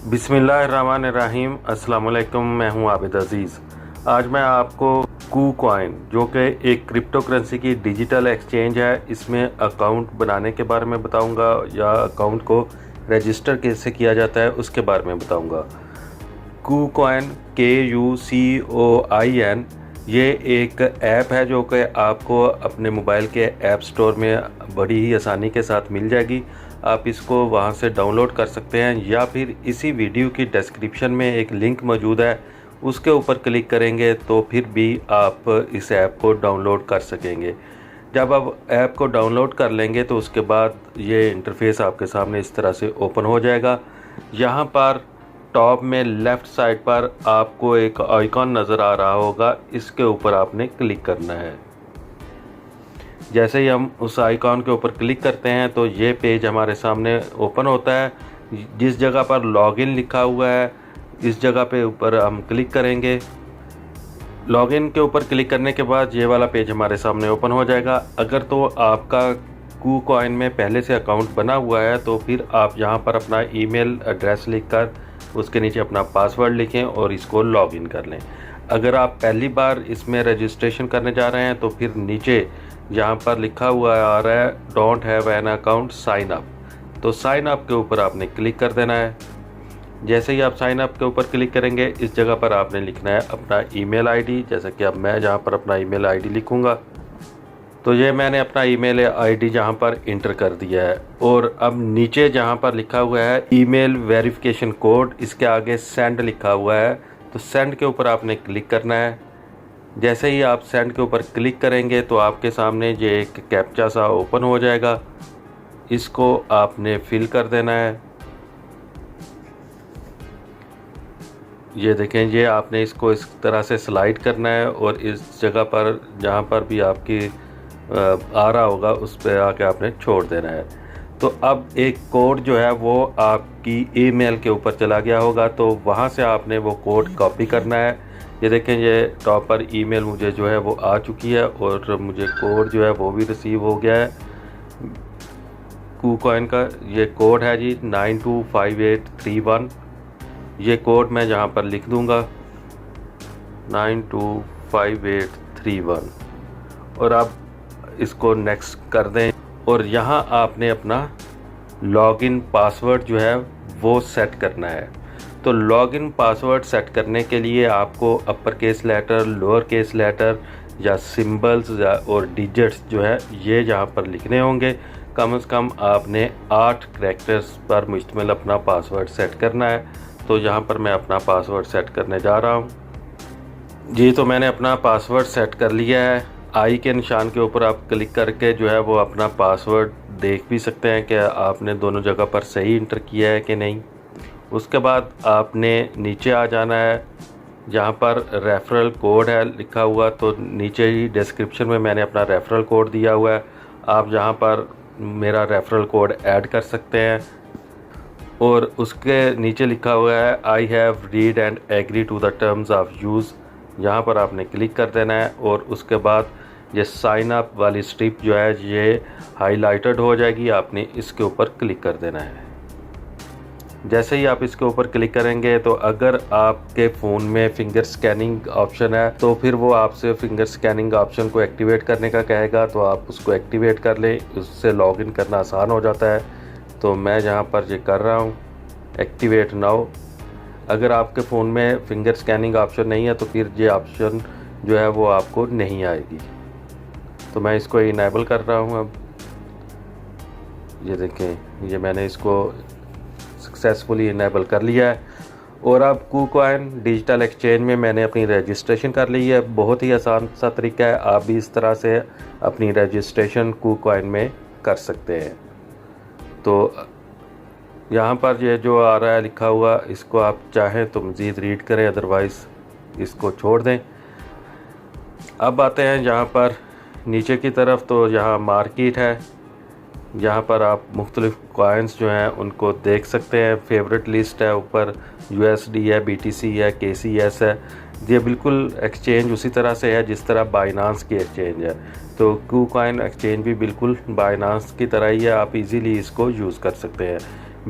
बिस्मिल्लाहिर्रहमानिर्रहीम। अस्सलाम वालेकुम। मैं हूं आबिद अज़ीज़। आज मैं आपको KuCoin, जो कि एक क्रिप्टो करेंसी की डिजिटल एक्सचेंज है, इसमें अकाउंट बनाने के बारे में बताऊंगा या अकाउंट को रजिस्टर कैसे किया जाता है उसके बारे में बताऊंगा। KuCoin KuCoin ये एक ऐप है जो कि आपको अपने मोबाइल के ऐप स्टोर में बड़ी ही आसानी के साथ मिल जाएगी। आप इसको वहां से डाउनलोड कर सकते हैं या फिर इसी वीडियो की डिस्क्रिप्शन में एक लिंक मौजूद है, उसके ऊपर क्लिक करेंगे तो फिर भी आप इस ऐप को डाउनलोड कर सकेंगे। जब आप ऐप को डाउनलोड कर लेंगे तो उसके बाद ये इंटरफेस आपके सामने इस तरह से ओपन हो जाएगा। यहाँ पर टॉप में लेफ़्ट साइड पर आपको एक आइकॉन नज़र आ रहा होगा, इसके ऊपर आपने क्लिक करना है। जैसे ही हम उस आइकॉन के ऊपर क्लिक करते हैं तो ये पेज हमारे सामने ओपन होता है। जिस जगह पर लॉगिन लिखा हुआ है इस जगह पे ऊपर हम क्लिक करेंगे। लॉगिन के ऊपर क्लिक करने के बाद ये वाला पेज हमारे सामने ओपन हो जाएगा। अगर तो आपका KuCoin में पहले से अकाउंट बना हुआ है तो फिर आप यहाँ पर अपना ईमेल एड्रेस लिखकर उसके नीचे अपना पासवर्ड लिखें और इसको लॉगिन कर लें। अगर आप पहली बार इसमें रजिस्ट्रेशन करने जा रहे हैं तो फिर नीचे यहाँ पर लिखा हुआ आ रहा है don't have an account sign up, तो साइन अप के ऊपर आपने क्लिक कर देना है। जैसे ही आप साइन अप के ऊपर क्लिक करेंगे इस जगह पर आपने लिखना है अपना ईमेल आईडी। जैसा कि अब मैं जहाँ पर अपना ईमेल आईडी लिखूँगा तो ये मैंने अपना ईमेल आईडी जहाँ पर इंटर कर दिया है। और अब नीचे जहाँ पर लिखा हुआ है ईमेल वेरिफिकेशन कोड, इसके आगे सेंड लिखा हुआ है, तो सेंड के ऊपर आपने क्लिक करना है। जैसे ही आप सेंड के ऊपर क्लिक करेंगे तो आपके सामने ये एक कैप्चा सा ओपन हो जाएगा, इसको आपने फिल कर देना है। ये देखें, ये आपने इसको इस तरह से स्लाइड करना है और इस जगह पर जहाँ पर भी आपकी आ रहा होगा उस पर आके आपने छोड़ देना है। तो अब एक कोड जो है वो आपकी ईमेल के ऊपर चला गया होगा, तो वहाँ से आपने वो कोड कॉपी करना है। ये देखें, ये टॉप पर ईमेल मुझे जो है वो आ चुकी है और मुझे कोड जो है वो भी रिसीव हो गया है। KuCoin का ये कोड है जी 925831। ये कोड मैं जहाँ पर लिख दूँगा 925831 और अब इसको नेक्स्ट कर दें। और यहाँ आपने अपना लॉगिन पासवर्ड जो है वो सेट करना है। तो लॉगिन पासवर्ड सेट करने के लिए आपको upper case letter, lower case letter या सिंबल्स और डिजिट्स जो है ये यहाँ पर लिखने होंगे। कम से कम आपने 8 कैरेक्टर्स पर मुश्तमिल अपना पासवर्ड सेट करना है। तो यहाँ पर मैं अपना पासवर्ड सेट करने जा रहा हूँ जी। तो मैंने अपना पासवर्ड सेट कर लिया है। आई के निशान के ऊपर आप क्लिक करके जो है वो अपना पासवर्ड देख भी सकते हैं कि आपने दोनों जगह पर सही इंटर किया है कि नहीं। उसके बाद आपने नीचे आ जाना है, जहाँ पर रेफरल कोड है लिखा हुआ, तो नीचे ही डिस्क्रिप्शन में मैंने अपना रेफरल कोड दिया हुआ है। आप जहाँ पर मेरा रेफरल कोड ऐड कर सकते हैं और उसके नीचे लिखा हुआ है I have read and agree to the terms of use, यहाँ पर आपने क्लिक कर देना है। और उसके बाद ये साइन अप वाली स्ट्रिप जो है ये हाईलाइटेड हो जाएगी, आपने इसके ऊपर क्लिक कर देना है। जैसे ही आप इसके ऊपर क्लिक करेंगे तो अगर आपके फ़ोन में फिंगर स्कैनिंग ऑप्शन है तो फिर वो आपसे फिंगर स्कैनिंग ऑप्शन को एक्टिवेट करने का कहेगा, तो आप उसको एक्टिवेट कर लें, उससे लॉगिन करना आसान हो जाता है। तो मैं जहाँ पर ये कर रहा हूँ एक्टिवेट नाउ। अगर आपके फ़ोन में फिंगर स्कैनिंग ऑप्शन नहीं है तो फिर ये ऑप्शन जो है वो आपको नहीं आएगी। तो मैं इसको इनेबल कर रहा हूँ। अब ये देखें, ये मैंने इसको सक्सेसफुली इनेबल कर लिया है। और अब KuCoin डिजिटल एक्सचेंज में मैंने अपनी रजिस्ट्रेशन कर ली है। बहुत ही आसान सा तरीका है, आप भी इस तरह से अपनी रजिस्ट्रेशन KuCoin में कर सकते हैं। तो यहाँ पर ये जो आ रहा है लिखा हुआ, इसको आप चाहें तो मज़ीद रीड करें, अदरवाइज़ इसको छोड़ दें। अब आते हैं यहाँ पर नीचे की तरफ, तो यहाँ मार्केट है, यहाँ पर आप मुख्तलिफ कॉइन्स जो हैं उनको देख सकते हैं। फेवरेट लिस्ट है, ऊपर USD है, BTC है, KCS है। ये बिल्कुल एक्सचेंज उसी तरह से है जिस तरह बाइनांस की एक्सचेंज है। तो KuCoin एक्सचेंज भी बिल्कुल बाइनांस की तरह ही है, आप इजीली इसको यूज़ कर सकते हैं।